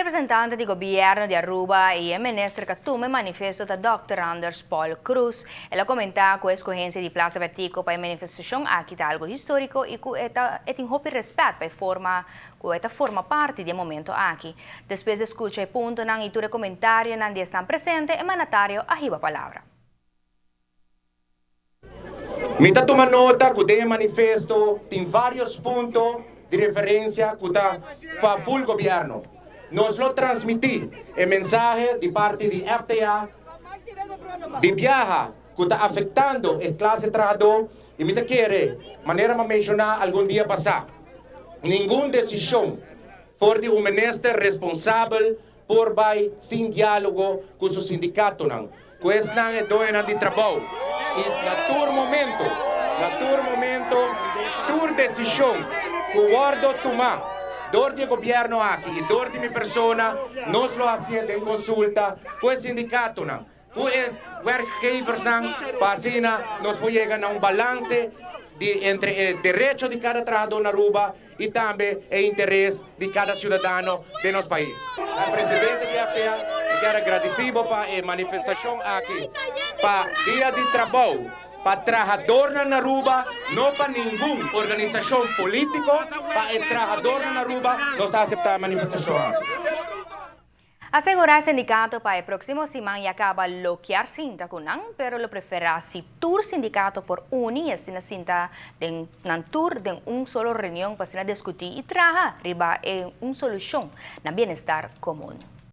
Representante do governo de Aruba e ministro Katume manifesto da Dr. Anders Paul Cruz. Ela comenta que a escorrência de Plaza Batico para a manifestação aqui está algo histórico e que tem hope respeito para forma parte do momento aqui. Depois de escutar o ponto, não itura comentário não estão presente, o mandatário arriba a palavra. Me está tomando nota que o manifesto tem vários pontos de referência que está full governo. Nós lo transmitir o mensagem de parte de FTA de viaja que está afetando a classe trabalhadora e me quer maneira de mencionar algum dia passar. Nenhuma decisão for de ministro responsável por vai sem diálogo com o sindicato não. Que esse não é dono de trabalho. E na todo momento, toda decisão que o guardo tomar dor de governo aqui e dor de minha persona, nós lo hacemos em consulta com o sindicato não. Com os werkgevers não, para assim nós podemos chegar a balance entre o direito de cada trabalhador na Aruba e também o interesse de cada cidadão de nosso país. A presidente de FTA, quero agradecer para a manifestação aqui, para o dia de trabalho, para trabalhador na Aruba, não para nenhuma organização política, para o trabalhador na Aruba, nós aceitamos a manifestação. Asegurar o sindicato para o próximo semana e acaba bloquear cinta com não, pero lo prefere si tur sindicato por unir na cinta de nan tur de solo reunião para discutir e trabalhar riba em solução na bem-estar comum.